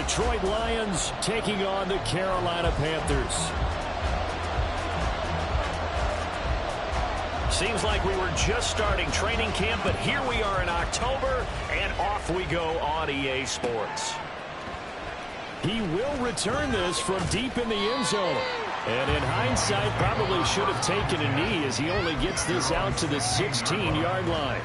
Detroit Lions taking on the Carolina Panthers. Seems like we were just starting training camp, but here we are in October, and off we go on EA Sports. He will return this from deep in the end zone. And in hindsight, probably should have taken a knee as he only gets this out to the 16-yard line.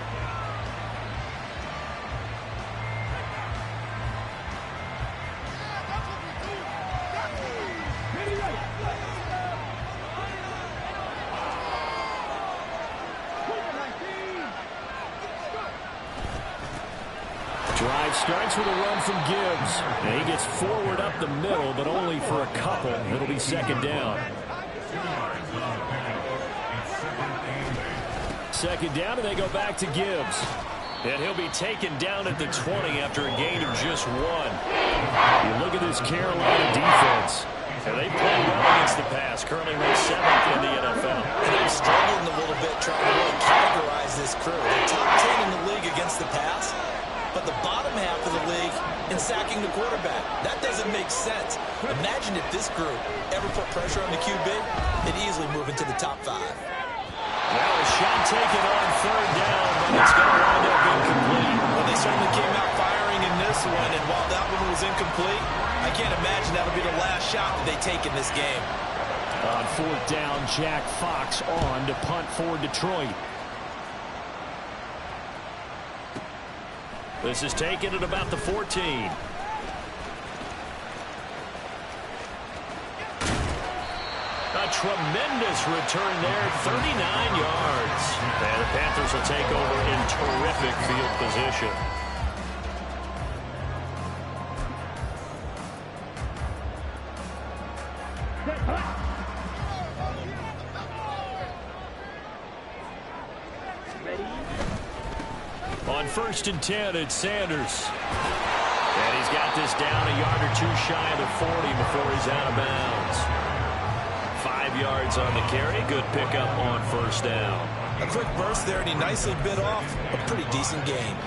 Drive starts with a run from Gibbs. And he gets forward up the middle, but only for a couple. It'll be second down. Second down, and they go back to Gibbs. And he'll be taken down at the 20 after a gain of just 1. You look at this Carolina defense. And they play well against the pass. Currently ranked 7th in the NFL. And they've struggled a little bit trying to really categorize this crew. They're top 10 in the league against the pass, but the bottom half of the league in sacking the quarterback. That doesn't make sense. Imagine if this group ever put pressure on the QB, they'd easily move into the top 5. Well, a shot taken on third down, but it's going to wind up incomplete. Well, they certainly came out firing in this one, and while that one was incomplete, I can't imagine that'll be the last shot that they take in this game. On fourth down, Jack Fox on to punt for Detroit. This is taken at about the 14. A tremendous return there, 39 yards. And the Panthers will take over in terrific field position. On 1st and 10, it's Sanders. And he's got this down a yard or 2 shy of the 40 before he's out of bounds. 5 yards on the carry. Good pickup on 1st down. A quick burst there, and he nicely bit off a pretty decent gain.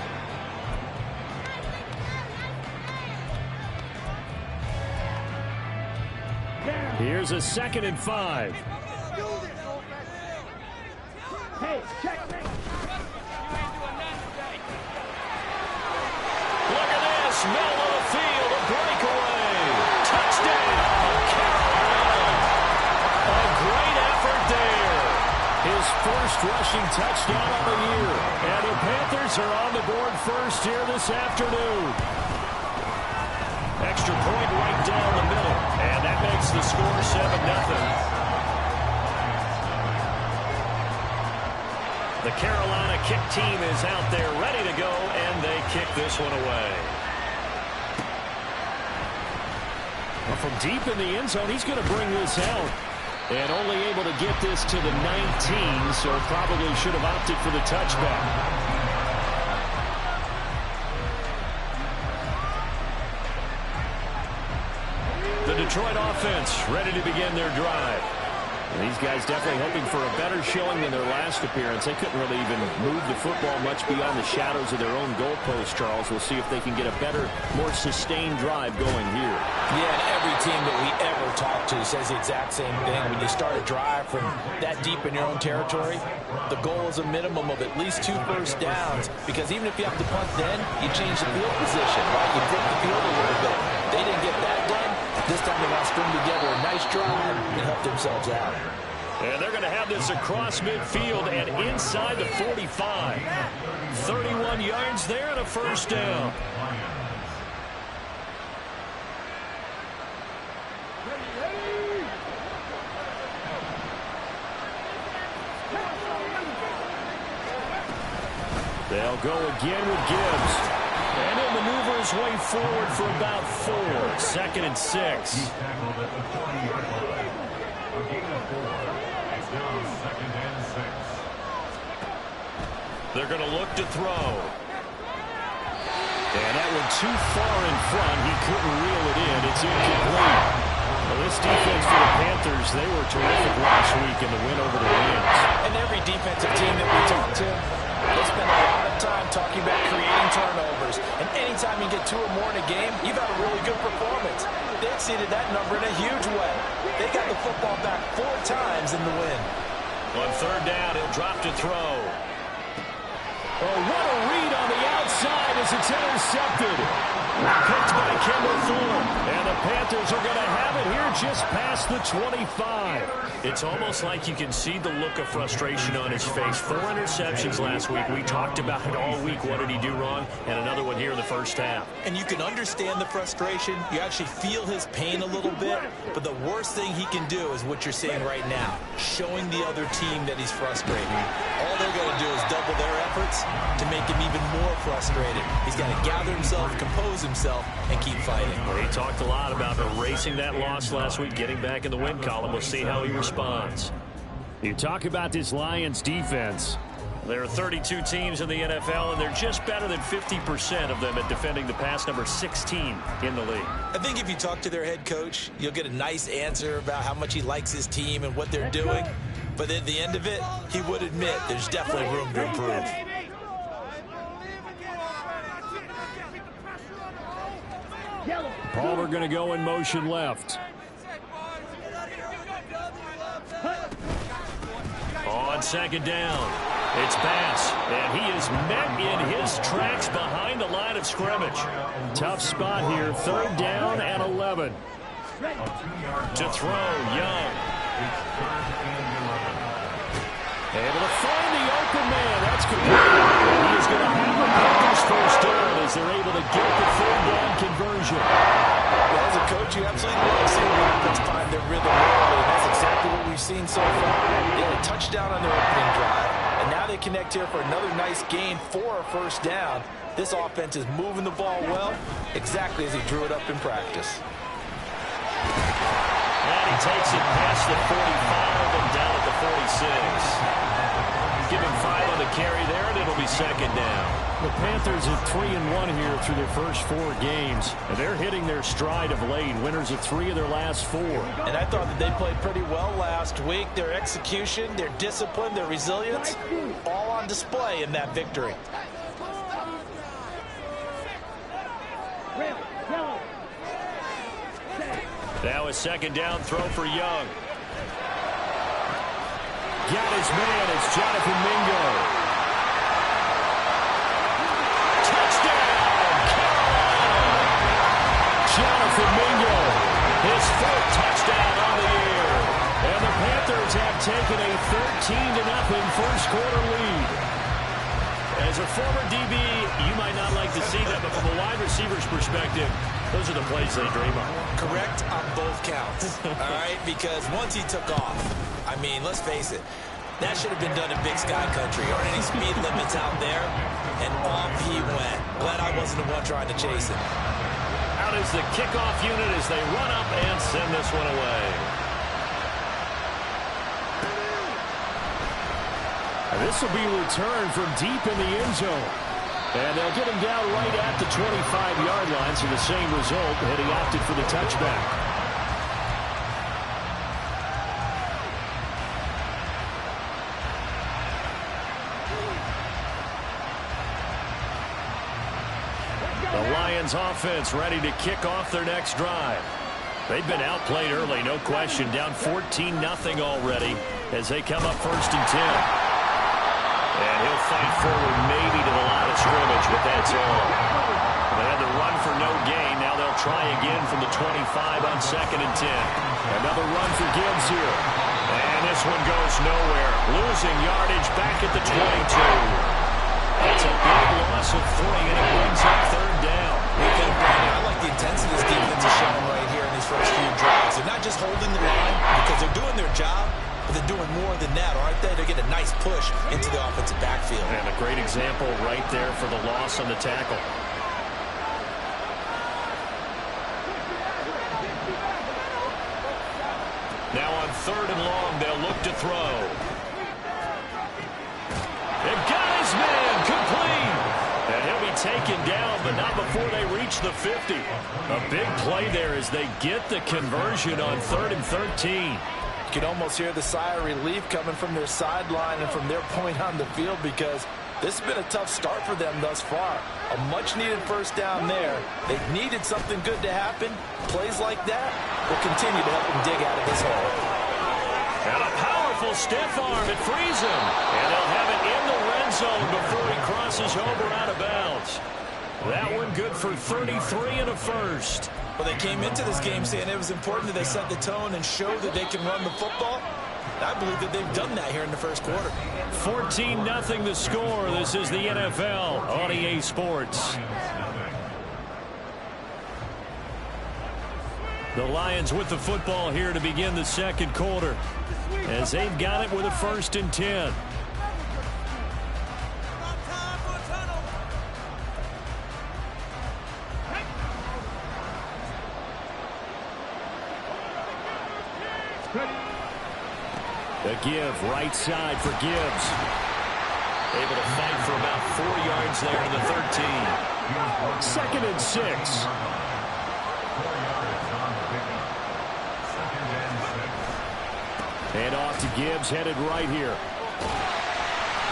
Here's a 2nd and 5. Hey, check me. Look at this. Middle of the field. A breakaway. Touchdown, Carolina. A great effort there. His first rushing touchdown of the year. And the Panthers are on the board first here this afternoon. Extra point right down the middle. And that makes the score 7-0. The Carolina kick team is out there ready to go, and they kick this one away. Well, from deep in the end zone, he's going to bring this out. And only able to get this to the 19, so probably should have opted for the touchback. The Detroit offense ready to begin their drive. And these guys definitely hoping for a better showing than their last appearance. They couldn't really even move the football much beyond the shadows of their own goalpost, Charles. We'll see if they can get a better, more sustained drive going here. Yeah, and every team that we ever talk to says the exact same thing. When you start a drive from that deep in your own territory, the goal is a minimum of at least 2 first downs, because even if you have to punt then, you change the field position, right? You flip the field a little bit. They didn't get that done. This time they want to string together a nice drive and help themselves out. And they're going to have this across midfield and inside the 45. 31 yards there and a first down. They'll go again with Gibbs. And he'll maneuver his way forward for about 4. 2nd and 6. They're going to look to throw. And that one too far in front. He couldn't reel it in. It's incomplete. Well, this defense for the Panthers, they were terrific last week in the win over the Rams. And every defensive team that we talk to, they spend a lot of time talking about creating turnovers. And anytime you get 2 or more in a game, you've had a really good performance. They exceeded that number in a huge way. They got the football back 4 times in the win. On third down, he'll drop to throw. Oh, what a read on the outside as it's intercepted. Picked by Kendall Thorne. And the Panthers are going to have it here just past the 25. It's almost like you can see the look of frustration on his face. 4 interceptions last week. We talked about it all week. What did he do wrong? And another one here in the first half. And you can understand the frustration. You actually feel his pain a little bit. But the worst thing he can do is what you're seeing right now, showing the other team that he's frustrated. All they're going to do is double their efforts to make him even more frustrated. He's got to gather himself, compose himself, and keep fighting. Well, he talked a lot about erasing that loss last week, getting back in the win column. We'll see how he responds. You talk about this Lions defense. There are 32 teams in the NFL, and they're just better than 50% of them at defending the pass, number 16 in the league. I think if you talk to their head coach, you'll get a nice answer about how much he likes his team and what they're doing. But at the end of it, he would admit there's definitely room to improve. Palmer going to go in motion left. On second down, it's Bass, and he is met in his tracks behind the line of scrimmage. Tough spot here, third down and 11. To throw, Young. Able to find the open man. That's good. He is going to have the Panthers first down as they're able to get the third down conversion. Well, as a coach, you absolutely love seeing the offense find their rhythm early, and that's exactly what we've seen so far. They had a touchdown on their opening drive, and now they connect here for another nice gain for a first down. This offense is moving the ball well, exactly as he drew it up in practice. And he takes it past the 45 and down at the 46. Give him 5 on the carry there, and it'll be second down. The Panthers are 3-1 here through their first 4 games, and they're hitting their stride of late. Winners of 3 of their last 4. And I thought that they played pretty well last week. Their execution, their discipline, their resilience, all on display in that victory. Now a second down throw for Young. Got his man. It's Jonathan Mingo. Touchdown, Carolina. Jonathan Mingo, his 4th touchdown on the year. And the Panthers have taken a 13-0 first quarter lead. As a former DB, you might not like to see that, but from a wide receiver's perspective, those are the plays they dream of. Correct on both counts, all right? Because once he took off, I mean, let's face it, that should have been done in Big Sky Country. Aren't any speed limits out there? And off he went. Glad I wasn't the one trying to chase him. Out is the kickoff unit as they run up and send this one away. This will be returned from deep in the end zone. And they'll get him down right at the 25-yard line, so the same result, and he opted for the touchback. The Lions offense ready to kick off their next drive. They've been outplayed early, no question, down 14-0 already as they come up first and 10. And he'll fight forward maybe to the line of scrimmage, but that's all. They had to run for no gain. Now they'll try again from the 25 on second and 10. Another run for Gibbs here. And this one goes nowhere. Losing yardage back at the 22. That's a big loss of 3, and it brings up third down. I like the intensity this defense is showing right here in these first few drives. They're not just holding the line because they're doing their job, but they're doing more than that, aren't they? They're getting a nice push into the offensive backfield. And a great example right there for the loss on the tackle. Now on third and long, they'll look to throw. And got his man complete. And he'll be taken down, but not before they reach the 50. A big play there as they get the conversion on 3rd and 13. You can almost hear the sigh of relief coming from their sideline and from their point on the field because This has been a tough start for them thus far. A much-needed first down there. They've needed something good to happen. Plays like that will continue to help them dig out of this hole. And a powerful stiff arm. It frees him. And they'll have it in the red zone before he crosses over out of bounds. That one good for 33 and a first. Well, they came into this game saying it was important that they set the tone and show that they can run the football. I believe that they've done that here in the first quarter. 14-0 the score. This is the NFL on EA Sports. The Lions with the football here to begin the second quarter, as they've got it with a 1st and 10. The give, right side for Gibbs. Able to fight for about 4 yards there to the 13. 2nd and 6. And off to Gibbs, headed right here.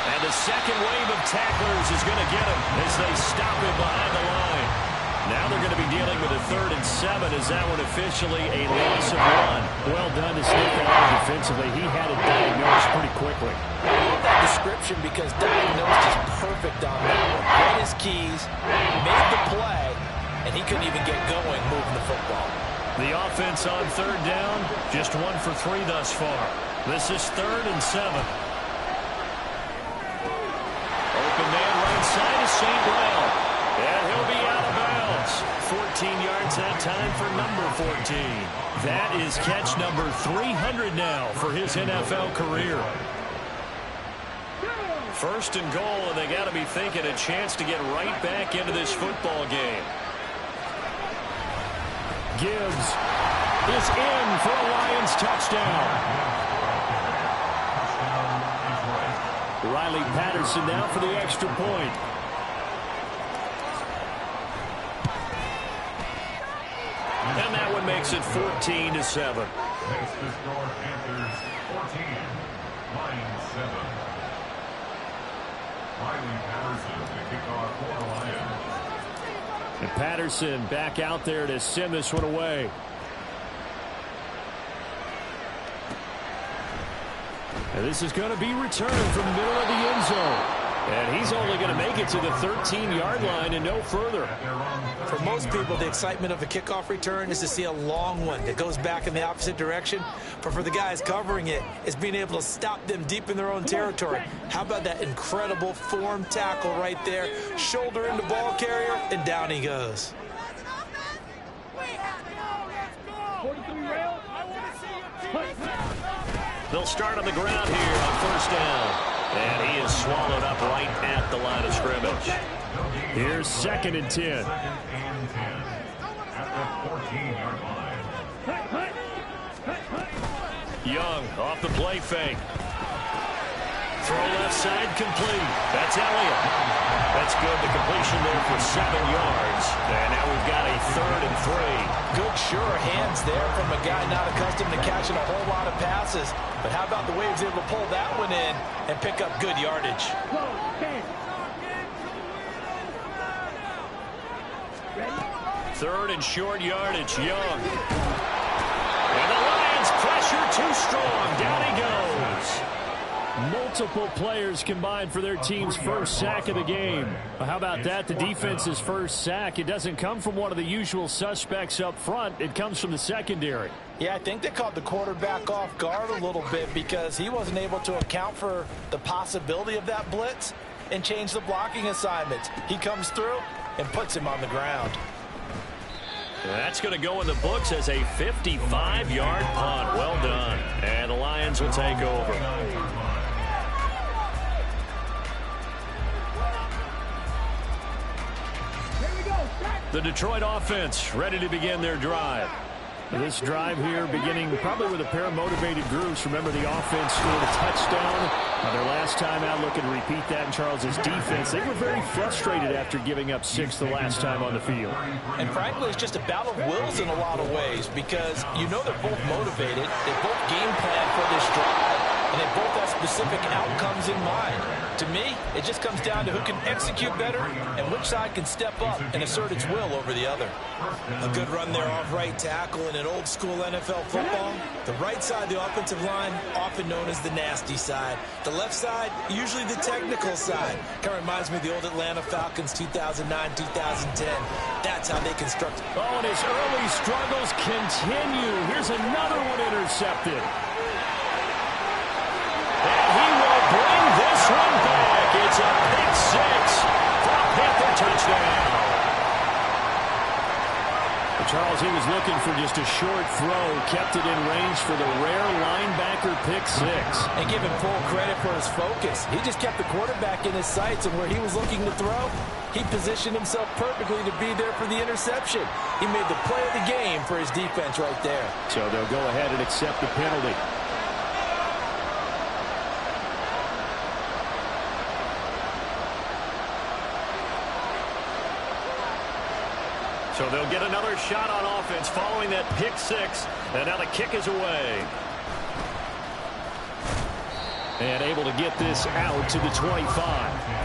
And the second wave of tacklers is going to get him as they stop him behind the line. Now they're going to be dealing with a 3rd and 7. Is that one officially a loss of 1? Well done to sneak that out defensively. He had it diagnosed pretty quickly. I love that description because diagnosed is perfect on that one. Read his keys, made the play, and he couldn't even get going moving the football. The offense on 3rd down, just 1 for 3 thus far. This is 3rd and 7. Open man right side is St. Brown. And he'll be out of bounds. 14 yards that time for number 14. That is catch number 300 now for his NFL career. 1st and goal, and they got to be thinking a chance to get right back into this football game. Gibbs is in for a Lions touchdown. Riley Patterson now for the extra point. And that one makes it 14-7. Next to score Panthers 14, Lions 7. Riley Patterson to kick off for the Lions. And Patterson back out there to send this one away. And this is going to be returned from the middle of the end zone. And he's only going to make it to the 13-yard line and no further. For most people, the excitement of a kickoff return is to see a long one that goes back in the opposite direction. But for the guys covering it, it's being able to stop them deep in their own territory. How about that incredible form tackle right there? Shoulder into ball carrier, and down he goes. They'll start on the ground here on 1st down. And he is swallowed up right at the line of scrimmage. Here's 2nd and 10. Young off the play fake. Throw left side complete. That's Elliott. That's good. The completion there for 7 yards. And now we've got a 3rd and 3. Good, sure hands there from a guy not accustomed to catching a whole lot of passes. But how about the way he was able to pull that one in and pick up good yardage? 3rd and short yardage. Young. And the Lions pressure too strong. Down he goes. Multiple players combined for their team's first sack of the game. How about that? The defense's first sack. It doesn't come from one of the usual suspects up front. It comes from the secondary. Yeah, I think they caught the quarterback off guard a little bit because he wasn't able to account for the possibility of that blitz and change the blocking assignments. He comes through and puts him on the ground. That's going to go in the books as a 55-yard punt. Well done. And the Lions will take over. The Detroit offense ready to begin their drive. This drive here beginning probably with a pair of motivated groups. Remember, the offense scored a touchdown their last time out. Looking to repeat that in Charles's defense. They were very frustrated after giving up 6 the last time on the field. And frankly, it's just a battle of wills in a lot of ways because you know they're both motivated. They both game plan for this drive. and they both have specific outcomes in mind. To me, it just comes down to who can execute better and which side can step up and assert its will over the other. A good run there off right tackle in an old-school NFL football. The right side of the offensive line, often known as the nasty side. The left side, usually the technical side. Kind of reminds me of the old Atlanta Falcons 2009-2010. That's how they construct. Oh, and his early struggles continue. Here's another one intercepted. And he will bring this one back. It's a pick six for a Panther touchdown. Charles, he was looking for just a short throw, kept it in range for the rare linebacker pick six. And give him full credit for his focus. He just kept the quarterback in his sights, and where he was looking to throw, he positioned himself perfectly to be there for the interception. He made the play of the game for his defense right there. So they'll go ahead and accept the penalty. So they'll get another shot on offense following that pick six. And now the kick is away. And able to get this out to the 25.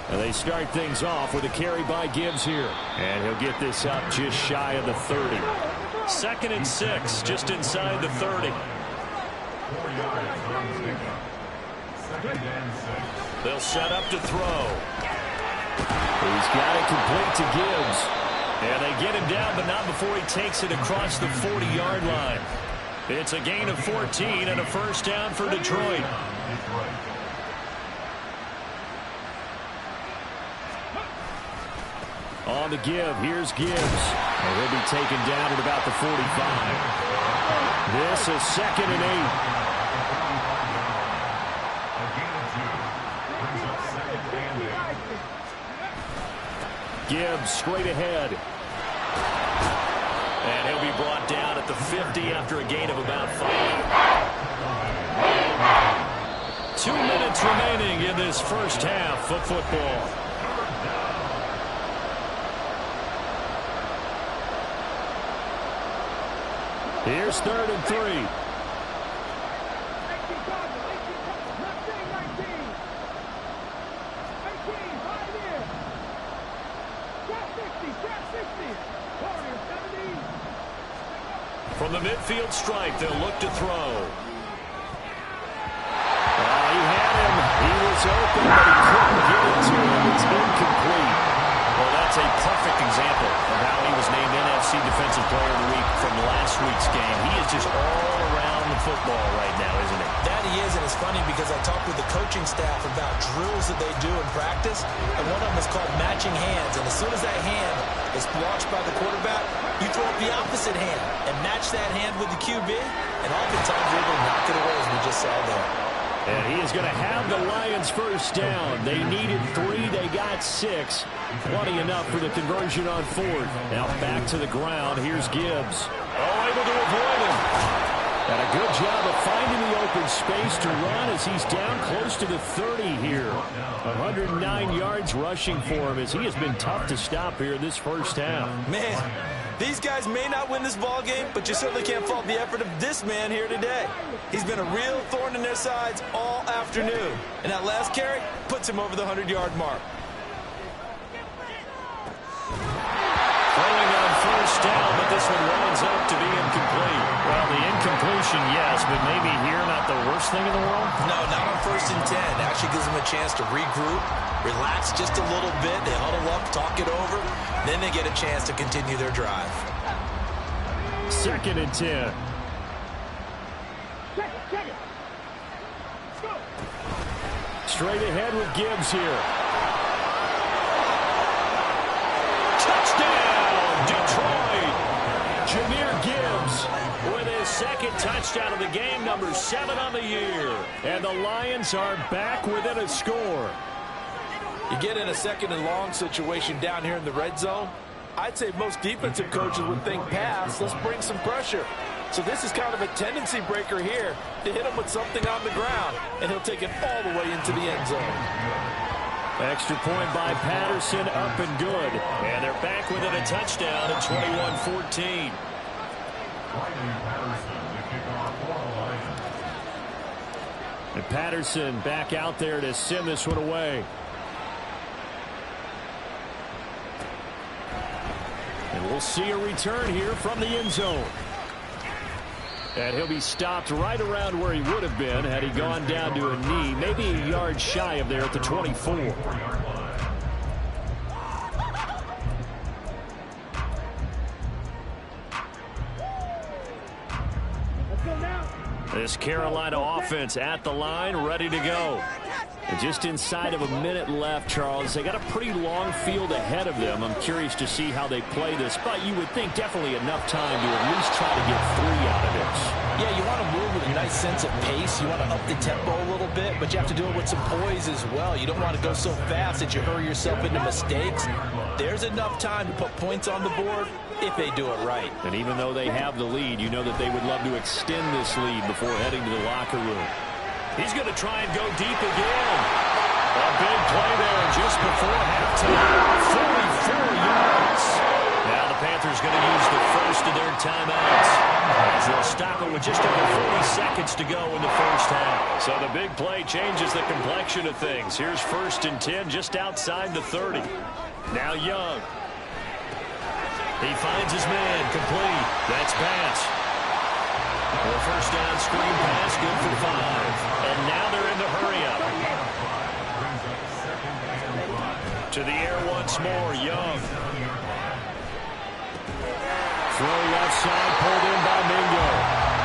And they start things off with a carry by Gibbs here. And he'll get this up just shy of the 30. 2nd and 6, just inside the 30. 4 yards from the pickup. 2nd and 6. They'll set up to throw. He's got it complete to Gibbs. And they get him down, but not before he takes it across the 40-yard line. It's a gain of 14 and a first down for Detroit. On the give, here's Gibbs. And he'll be taken down at about the 45. This is 2nd and 8. Gibbs straight ahead. And he'll be brought down at the 50 after a gain of about 5. 2 minutes remaining in this first half of football. Here's 3rd and 3. From the midfield stripe, they'll look to throw. He had him. He was open, but he couldn't get it to him. It's incomplete. Well, that's a perfect example of how he was named NFC Defensive Player of the Week from last week's game. He is just all around the football right now, isn't he? That he is, and it's funny because I talked with the coaching staff about drills that they do in practice, and one of them is called matching hands. And as soon as that hand is launched by the quarterback, you throw up the opposite hand and match that hand with the QB, and oftentimes you're able to knock it away, as we just saw there. And he is going to have the Lions first down. They needed 3. They got 6. Plenty enough for the conversion on 4th. Now back to the ground. Here's Gibbs. Oh, able to avoid him. And a good job of finding the open space to run as he's down close to the 30 here. 109 yards rushing for him as he has been tough to stop here this first half. Man, these guys may not win this ball game, but you certainly can't fault the effort of this man here today. He's been a real thorn in their sides all afternoon. And that last carry puts him over the 100-yard mark. Throwing on first down, but this one winds up to be incomplete. Well, the incompletion, yes, but maybe here not the worst thing in the world? No, not on 1st and 10. Actually gives them a chance to regroup, relax just a little bit. They huddle up, talk it over. Then they get a chance to continue their drive. 2nd and 10. Straight ahead with Gibbs here. Touchdown, Detroit! Jahmyr Gibbs with his 2nd touchdown of the game, number 7 on the year. And the Lions are back within a score. You get in a 2nd and long situation down here in the red zone, I'd say most defensive coaches would think pass. Let's bring some pressure. So this is kind of a tendency breaker here to hit him with something on the ground, and he'll take it all the way into the end zone. Extra point by Patterson, up and good. And they're back within a touchdown at 21-14. And Patterson back out there to send this one away. And we'll see a return here from the end zone. And he'll be stopped right around where he would have been had he gone down to a knee, maybe a yard shy of there at the 24. This Carolina offense at the line, ready to go. And just inside of a minute left, Charles. They got a pretty long field ahead of them. I'm curious to see how they play this, but you would think definitely enough time to at least try to get 3 out of this. Yeah, you want to move with a nice sense of pace. You want to up the tempo a little bit, but you have to do it with some poise as well. You don't want to go so fast that you hurry yourself into mistakes. There's enough time to put points on the board if they do it right. And even though they have the lead, you know that they would love to extend this lead before heading to the locker room. He's going to try and go deep again. A big play there just before halftime. 44 yards. Now the Panthers going to use the first of their timeouts, as they'll stop it with just over 40 seconds to go in the first half. So the big play changes the complexion of things. Here's 1st and 10 just outside the 30. Now Young. He finds his man, complete. That's Bass. The first down screen pass, good for 5. And now they're in the hurry-up. To the air once more, Young. Throw left side, pulled in by Mingo.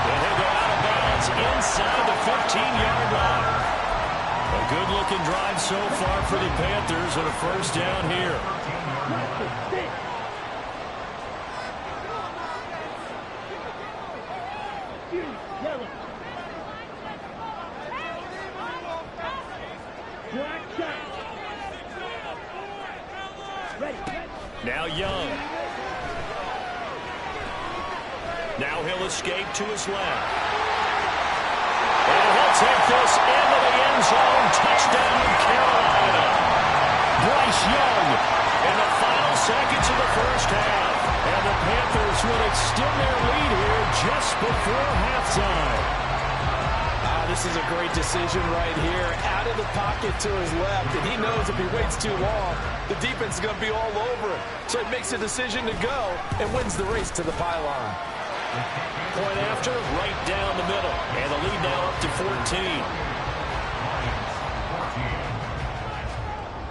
And he'll go out of bounds inside the 15-yard line. A good-looking drive so far for the Panthers, and a first down here. Now Young. Now he'll escape to his left. And he'll take this into the end zone. Touchdown, Carolina. Bryce Young in the final seconds of the first half. And the Panthers will extend their lead here just before halftime. This is a great decision right here. Out of the pocket to his left, and he knows if he waits too long, the defense is going to be all over him. So he makes a decision to go and wins the race to the pylon. Point after, right down the middle. And the lead now up to 14.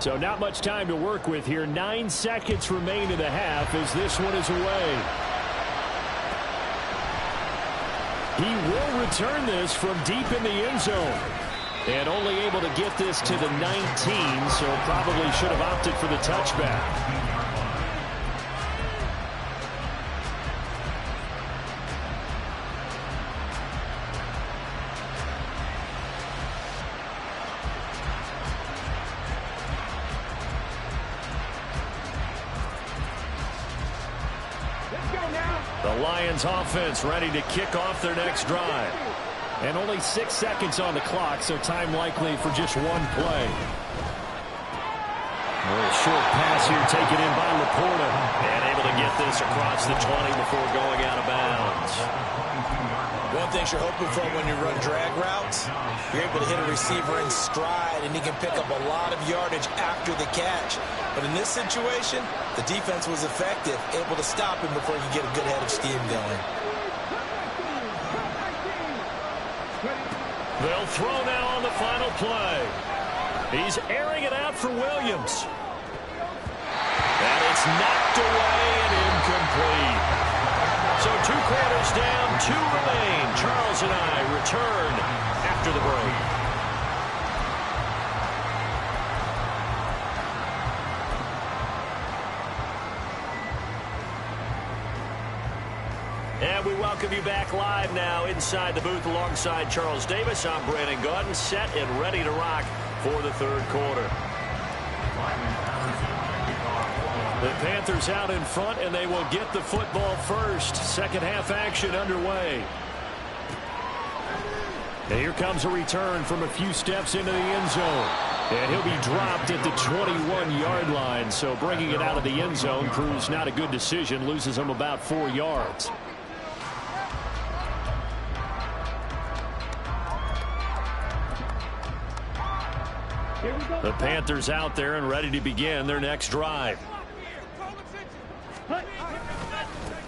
So not much time to work with here. 9 seconds remain in the half as this one is away. He will return this from deep in the end zone. And only able to get this to the 19, so probably should have opted for the touchback. The Lions offense ready to kick off their next drive. And only 6 seconds on the clock, so time likely for just one play. A little short pass here taken in by Laporta. And able to get this across the 20 before going out of bounds. One thing you're hoping for when you run drag routes, you're able to hit a receiver in stride, and he can pick up a lot of yardage after the catch. But in this situation, the defense was effective, able to stop him before he could get a good head of steam going. They'll throw now on the final play. He's airing it out for Williams. And it's knocked away and incomplete. So 2 quarters down, 2 remain. Charles and I return after the break. And we welcome you back live now inside the booth alongside Charles Davis. I'm Brandon Gaudin, set and ready to rock for the third quarter. The Panthers out in front, and they will get the football first. Second half action underway. And here comes a return from a few steps into the end zone. And he'll be dropped at the 21-yard line. So bringing it out of the end zone proves not a good decision. Loses him about 4 yards. The Panthers out there and ready to begin their next drive.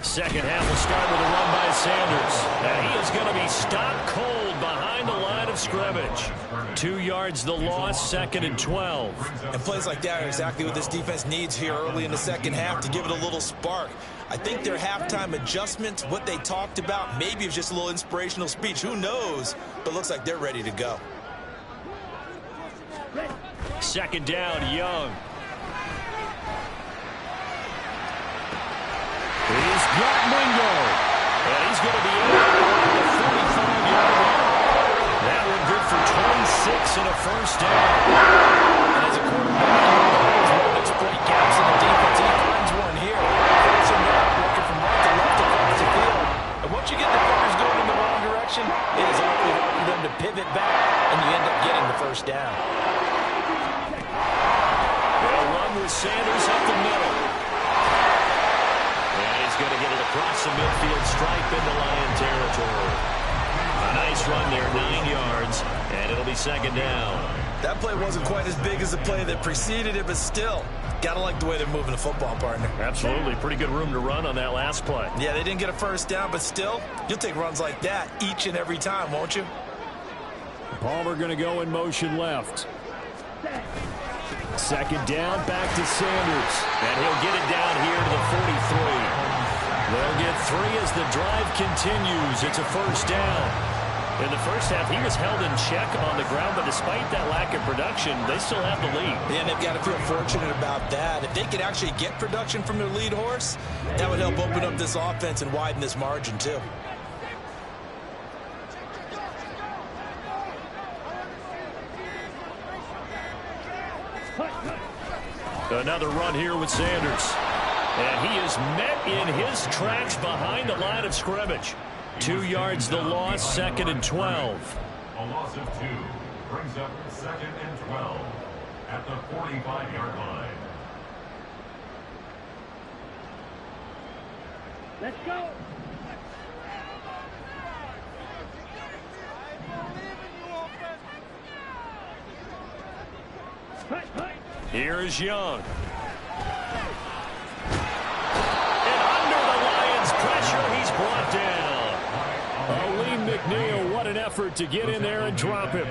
Second half will start with a run by Sanders. And he is going to be stopped cold behind the line of scrimmage. 2 yards the loss, 2nd and 12. And plays like that are exactly what this defense needs here early in the second half to give it a little spark. I think their halftime adjustments, what they talked about, maybe it was just a little inspirational speech. Who knows? But looks like they're ready to go. Second down, Young. He's got Mingo. And he's going to be in at the 45-yard line. That one good for 26 and a first down. And as a quarterback, he's one to exploit gaps in the defense. He finds one here. So now working from right to left across the field. And once you get the defenders going in the wrong direction, it is awfully hard for them to pivot back, and you end up getting the first down. They'll run with Sanders up the middle. And he's going to get it across the midfield stripe into Lion territory. A nice run there, 9 yards, and it'll be second down. That play wasn't quite as big as the play that preceded it, but still, got to like the way they're moving the football, partner. Absolutely. Pretty good room to run on that last play. Yeah, they didn't get a first down, but still, you'll take runs like that each and every time, won't you? Palmer going to go in motion left. Second down, back to Sanders. And he'll get it down here to the 43. They'll get 3 as the drive continues. It's a first down. In the first half, he was held in check on the ground, but despite that lack of production, they still have the lead. Yeah, and they've got to feel fortunate about that. If they could actually get production from their lead horse, that would help open up this offense and widen this margin, too. Another run here with Sanders. And he is met in his tracks behind the line of scrimmage. 2 yards the loss, 2nd and 12. A loss of 2 brings up 2nd and 12 at the 45-yard line. Let's go. Here is Young. And under the Lions' pressure, he's brought down. Aleem McNeil, what an effort to get in there and drop him.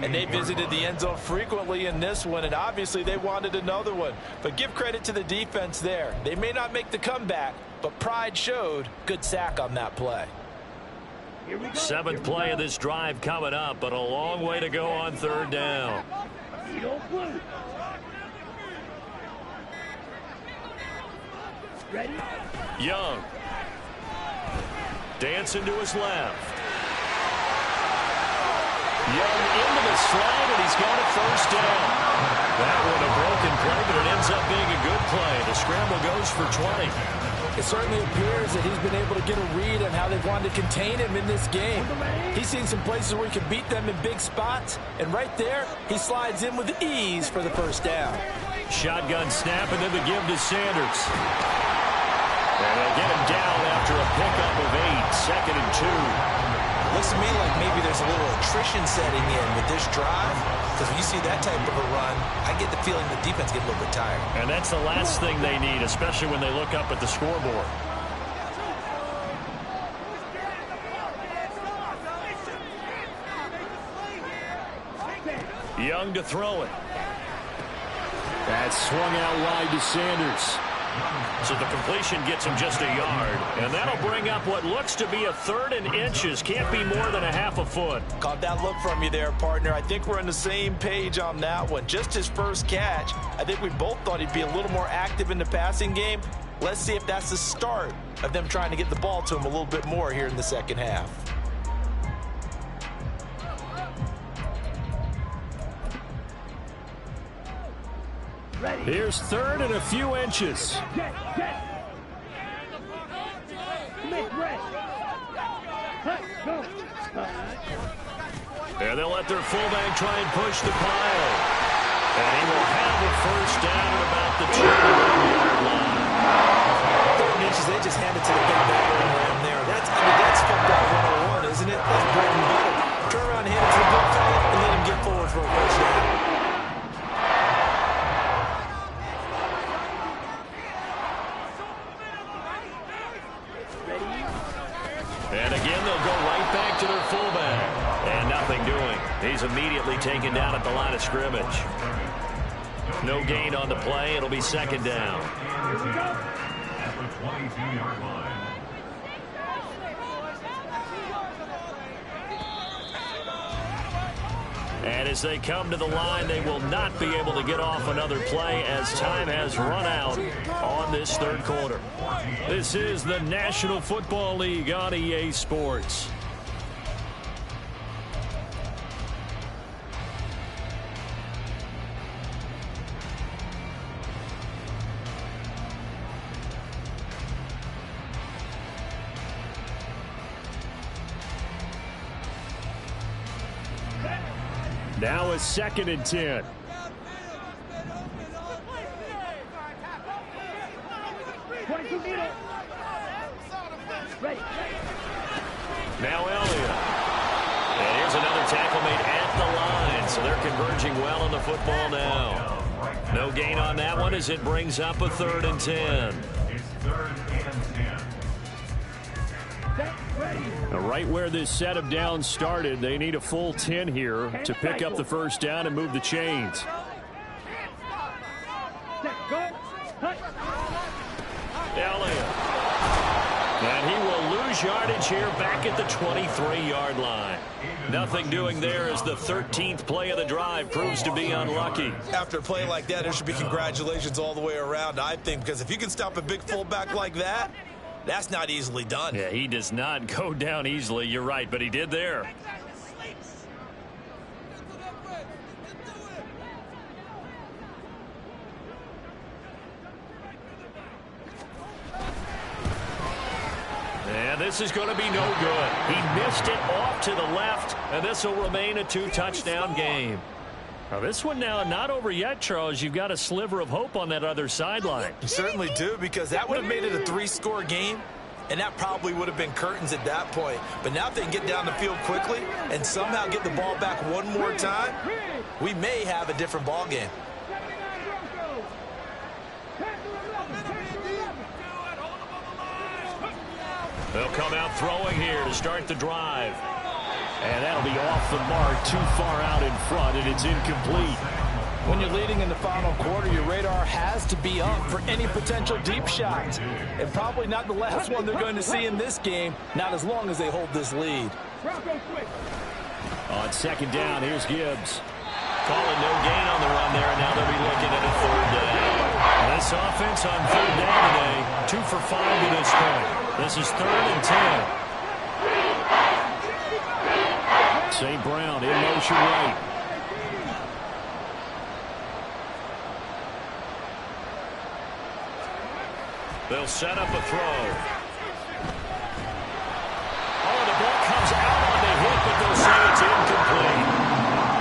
And they visited the end zone frequently in this one, and obviously they wanted another one. But give credit to the defense there. They may not make the comeback, but pride showed. Good sack on that play. 7th play of this drive coming up, but a long way to go on 3rd down. Ready? Young. Dancing to his left. Young into the slide, and he's got a first down. That one a broken play, but it ends up being a good play. The scramble goes for 20. It certainly appears that he's been able to get a read on how they've wanted to contain him in this game. He's seen some places where he can beat them in big spots, and right there, he slides in with ease for the first down. Shotgun snap, and then the give to Sanders. And they'll get him down after a pickup of 8, 2nd and 2. Looks to me like maybe there's a little attrition setting in with this drive, because when you see that type of a run, I get the feeling the defense gets a little bit tired. And that's the last thing they need, especially when they look up at the scoreboard. Young to throw it. That's swung out wide to Sanders. So the completion gets him just a yard. And that'll bring up what looks to be a 3rd and inches. Can't be more than a half a foot. Caught that look from you there, partner. I think we're on the same page on that one. Just his first catch. I think we both thought he'd be a little more active in the passing game. Let's see if that's the start of them trying to get the ball to him a little bit more here in the second half. Here's third and a few inches. And they'll let their fullback try and push the pile. And he will have a first down at about the 21-yard line. They just hand it to the big battering ram there. That's football 101, isn't it? That's bread and butter. Turn around, hand it to the big fella, and let him get forward for a first down. And again, they'll go right back to their fullback. And nothing doing. He's immediately taken down at the line of scrimmage. No gain on the play. It'll be second down. At the 22-yard line. And as they come to the line, they will not be able to get off another play as time has run out on this third quarter. This is the National Football League on EA Sports. Now a second and 10. Now Elliott. And here's another tackle made at the line. So they're converging well on the football now. No gain on that one as it brings up a third and 10. It's third and 10. Right where this set of downs started, they need a full 10 here to pick up the first down and move the chains. Elliott. And he will lose yardage here back at the 23-yard line. Nothing doing there as the 13th play of the drive proves to be unlucky. After a play like that, there should be congratulations all the way around, I think, because if you can stop a big fullback like that, that's not easily done. Yeah, he does not go down easily. You're right, but he did there. And this is going to be no good. He missed it off to the left, and this will remain a two-touchdown game. Now, this one now not over yet, Charles. You've got a sliver of hope on that other sideline. You certainly do, because that would have made it a three-score game, and that probably would have been curtains at that point. But now if they can get down the field quickly and somehow get the ball back one more time, we may have a different ball game. They'll come out throwing here to start the drive. And that'll be off the mark, too far out in front, and it's incomplete. When you're leading in the final quarter, your radar has to be up for any potential deep shots. And probably not the last one they're going to see in this game, not as long as they hold this lead. On second down, here's Gibbs. Calling no gain on the run there, and now they'll be looking at a third down. This offense on third down today, 2 for 5 to this point. This is third and 10. St. Brown in motion right. They'll set up a throw. Oh, the ball comes out on the hit, but they'll say it's incomplete.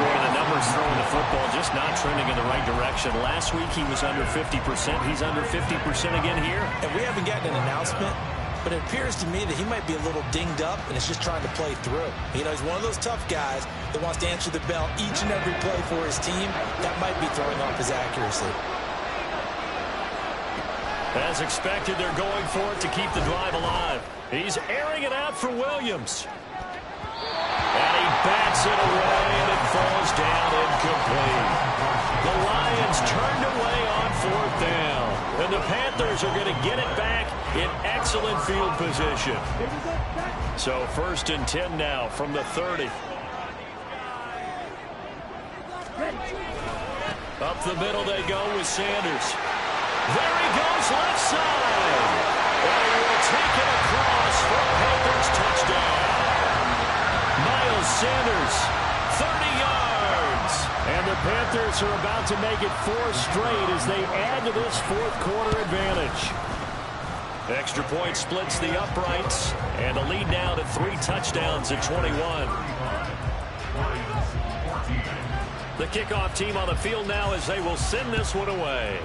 Boy, the numbers throwing the football just not trending in the right direction. Last week he was under 50%. He's under 50% again here. And we haven't gotten an announcement, but it appears to me that he might be a little dinged up and is just trying to play through. You know, he's one of those tough guys that wants to answer the bell each and every play for his team. That might be throwing off his accuracy. As expected, they're going for it to keep the drive alive. He's airing it out for Williams. And he bats it away, and it falls down incomplete. The Lions turned away on fourth down. And the Panthers are going to get it back in excellent field position. So first and 10 now from the 30. Up the middle they go with Sanders. There he goes left side. And he will take it across for a Panthers touchdown. Miles Sanders, 30 yards. And the Panthers are about to make it 4 straight as they add to this fourth-quarter advantage. Extra point splits the uprights, and a lead now to 3 touchdowns at 21. The kickoff team on the field now as they will send this one away.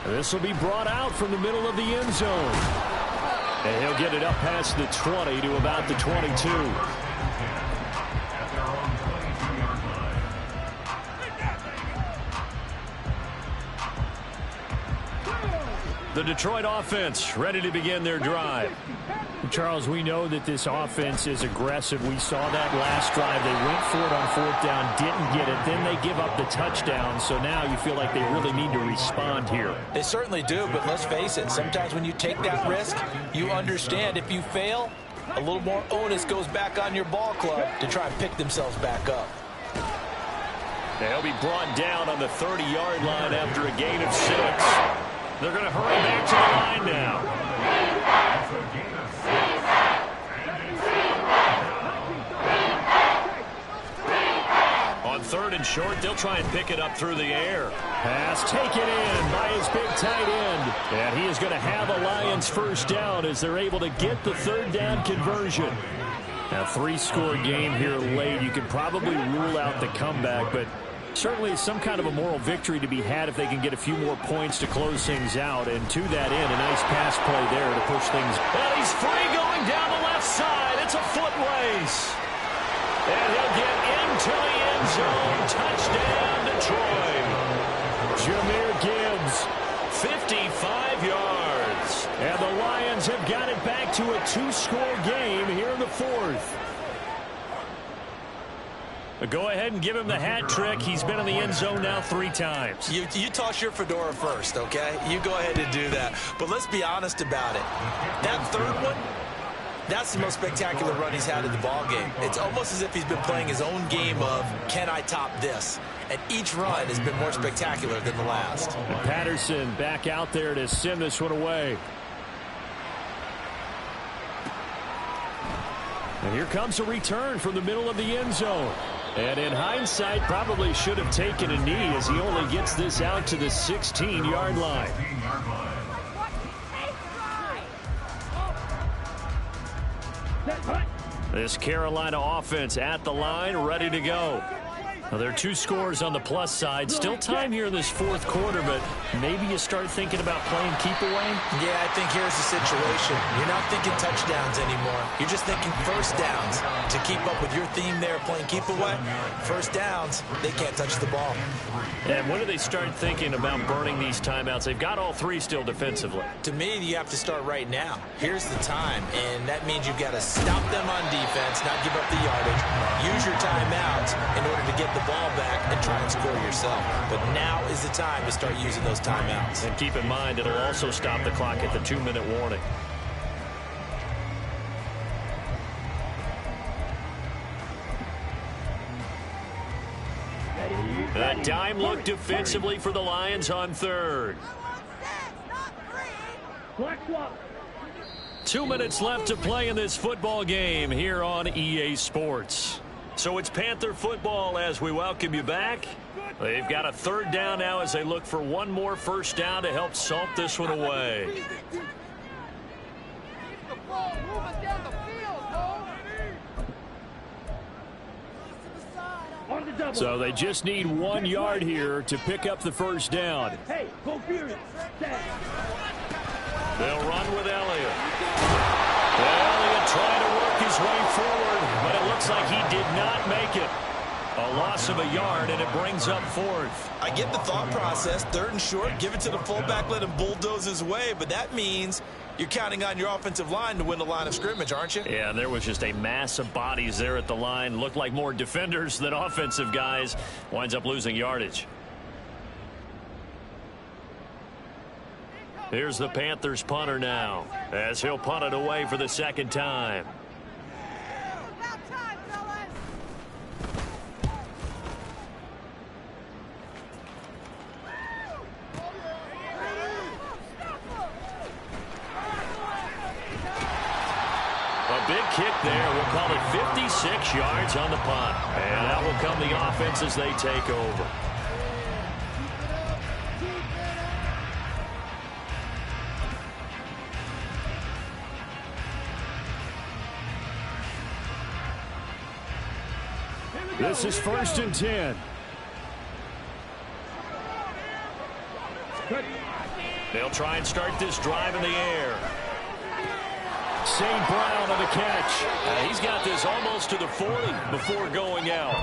This will be brought out from the middle of the end zone. And he'll get it up past the 20 to about the 22. The Detroit offense ready to begin their drive. Charles, we know that this offense is aggressive. We saw that last drive. They went for it on 4th down, didn't get it. Then they give up the touchdown. So now you feel like they really need to respond here. They certainly do, but let's face it. Sometimes when you take that risk, you understand if you fail, a little more onus goes back on your ball club to try and pick themselves back up. They'll be brought down on the 30-yard line after a gain of 6. They're going to hurry back to the line now. On 3rd and short, they'll try and pick it up through the air. Pass taken in by his big tight end. And he is going to have a Lions first down as they're able to get the 3rd down conversion. Now, 3-score game here late. You could probably rule out the comeback, but certainly some kind of a moral victory to be had if they can get a few more points to close things out. And to that end, a nice pass play there to push things. And he's free going down the left side. It's a foot race. And he'll get into the end zone. Touchdown, Detroit. Jahmyr Gibbs, 55 yards. And the Lions have got it back to a 2-score game here in the 4th. Go ahead and give him the hat trick. He's been in the end zone now 3 times. You toss your fedora first, okay? You go ahead and do that. But let's be honest about it. That 3rd one, that's the most spectacular run he's had in the ballgame. It's almost as if he's been playing his own game of, can I top this? And each run has been more spectacular than the last. And Patterson back out there to send this one away. And here comes a return from the middle of the end zone. And in hindsight, probably should have taken a knee as he only gets this out to the 16-yard line. This Carolina offense at the line, ready to go. Well, there are 2 scores on the plus side. Still time here in this 4th quarter, but maybe you start thinking about playing keep away? Yeah, I think here's the situation. You're not thinking touchdowns anymore. You're just thinking first downs. To keep up with your theme there, playing keep away, first downs, they can't touch the ball. And when do they start thinking about burning these timeouts? They've got all 3 still defensively. To me, you have to start right now. Here's the time, and that means you've got to stop them on defense, not give up the yardage, use your timeouts in order to get the ball back and try and score yourself. But now is the time to start using those timeouts. And keep in mind, it'll also stop the clock at the 2-minute warning. A dime look defensively for the Lions on 3rd. 2 minutes left to play in this football game here on EA Sports. So it's Panther football as we welcome you back. They've got a 3rd down now as they look for one more first down to help salt this one away. So they just need 1 yard here to pick up the first down. Hey, go Fury. They'll run with Elliott. Elliott trying to work his way forward, but it looks like he did not make it. A loss of a yard, and it brings up 4th. I get the thought process. 3rd and short, give it to the fullback, let him bulldoze his way, but that means you're counting on your offensive line to win the line of scrimmage, aren't you? Yeah, there was just a mass of bodies there at the line. Looked like more defenders than offensive guys. Winds up losing yardage. Here's the Panthers punter now, as he'll punt it away for the 2nd time. big kick there. We'll call it 56 yards on the punt. And out will come the offense as they take over. This is 1st and 10. They'll try and start this drive in the air. St. Brown on the catch. He's got this almost to the 40 before going out.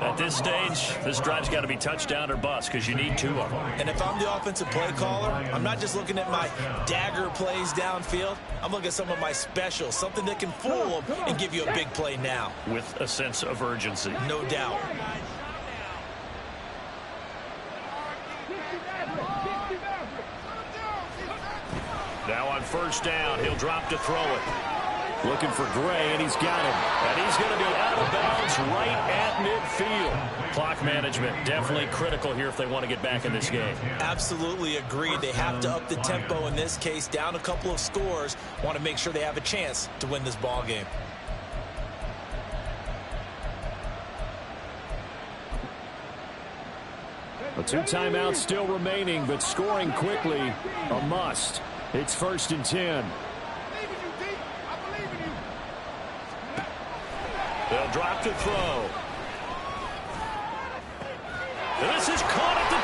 At this stage, this drive's got to be touchdown or bust because you need 2 of them. And if I'm the offensive play caller, I'm not just looking at my dagger plays downfield. I'm looking at some of my specials, something that can fool them and give you a big play now. With a sense of urgency. No doubt. Now on 1st down, he'll drop to throw it. Looking for Gray, and he's got him. And he's going to be out of bounds right at midfield. Clock management definitely critical here if they want to get back in this game. Absolutely agreed. They have to up the tempo in this case, down a couple of scores. Want to make sure they have a chance to win this ball game. The 2 timeouts still remaining, but scoring quickly, a must. It's 1st and 10. They'll drop to throw. And this is caught at the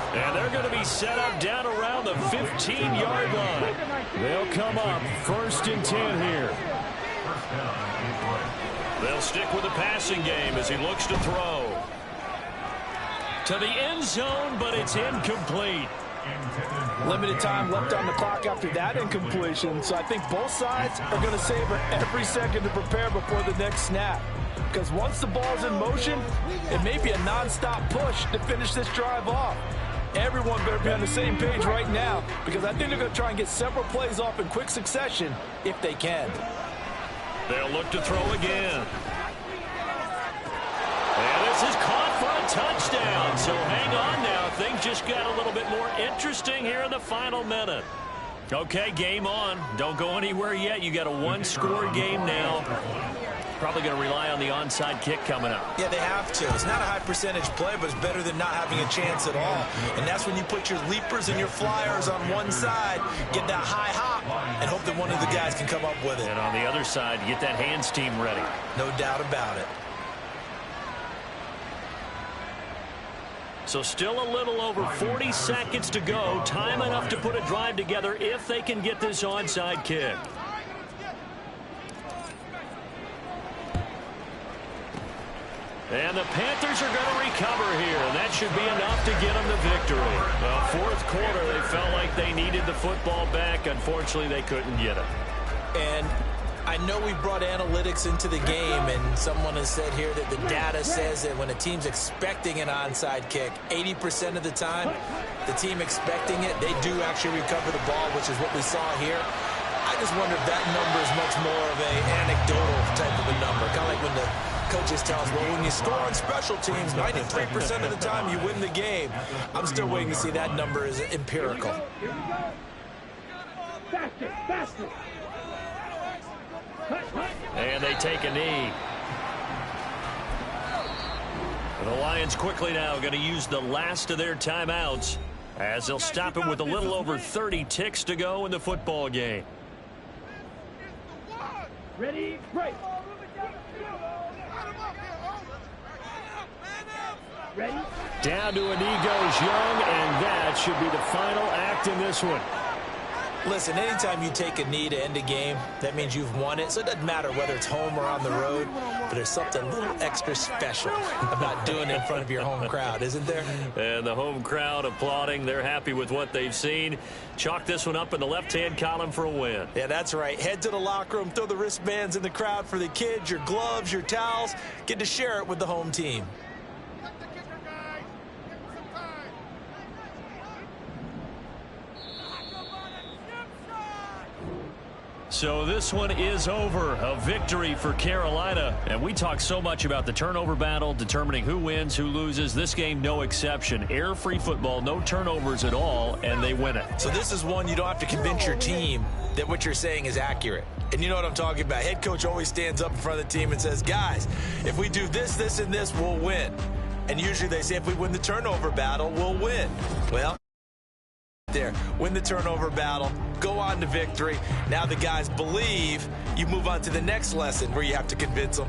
20. And they're going to be set up down around the 15-yard line. They'll come up 1st and 10 here. They'll stick with the passing game as he looks to throw. To the end zone, but it's incomplete. Limited time left on the clock after that incompletion, so I think both sides are going to savor every second to prepare before the next snap. Because once the ball's in motion, it may be a non-stop push to finish this drive off. Everyone better be on the same page right now, because I think they're going to try and get several plays off in quick succession if they can. They'll look to throw again. And this is caught for a touchdown. So hang on now. Things just got a little bit more interesting here in the final minute. Okay, game on. Don't go anywhere yet. You got a 1-score game now. Probably going to rely on the onside kick coming up. Yeah, they have to. It's not a high percentage play, but it's better than not having a chance at all. And that's when you put your leapers and your flyers on one side, get that high hop, and hope that one of the guys can come up with it. And on the other side, get that hands team ready. No doubt about it. So still a little over 40 seconds to go. Time enough to put a drive together if they can get this onside kick. And the Panthers are going to recover here. And that should be enough to get them the victory. Well, 4th quarter, they felt like they needed the football back. Unfortunately, they couldn't get it. And I know we brought analytics into the game, and someone has said here that the data says that when a team's expecting an onside kick, 80% of the time, the team expecting it, they do actually recover the ball, which is what we saw here. I just wonder if that number is much more of an anecdotal type of a number, kind of like when the coaches tell us, well, when you score on special teams, 93% of the time you win the game. I'm still waiting to see that number is empirical. Faster, faster. And they take a knee. The Lions quickly now going to use the last of their timeouts as they'll stop it with a little over 30 ticks to go in the football game. Ready, break. Ready? Down to a knee goes Young, and that should be the final act in this one. Listen, anytime you take a knee to end a game, that means you've won it. So it doesn't matter whether it's home or on the road, but there's something a little extra special about doing it in front of your home crowd, isn't there? And the home crowd applauding. They're happy with what they've seen. Chalk this one up in the left-hand column for a win. Yeah, that's right. Head to the locker room, throw the wristbands in the crowd for the kids, your gloves, your towels. Get to share it with the home team. So this one is over. A victory for Carolina. And we talk so much about the turnover battle, determining who wins, who loses. This game, no exception. Air-free football, no turnovers at all, and they win it. So this is one you don't have to convince your team that what you're saying is accurate. And you know what I'm talking about. Head coach always stands up in front of the team and says, guys, if we do this, this, and this, we'll win. And usually they say if we win the turnover battle, we'll win. Well, there, win the turnover battle, go on to victory. Now the guys believe. You move on to the next lesson where you have to convince them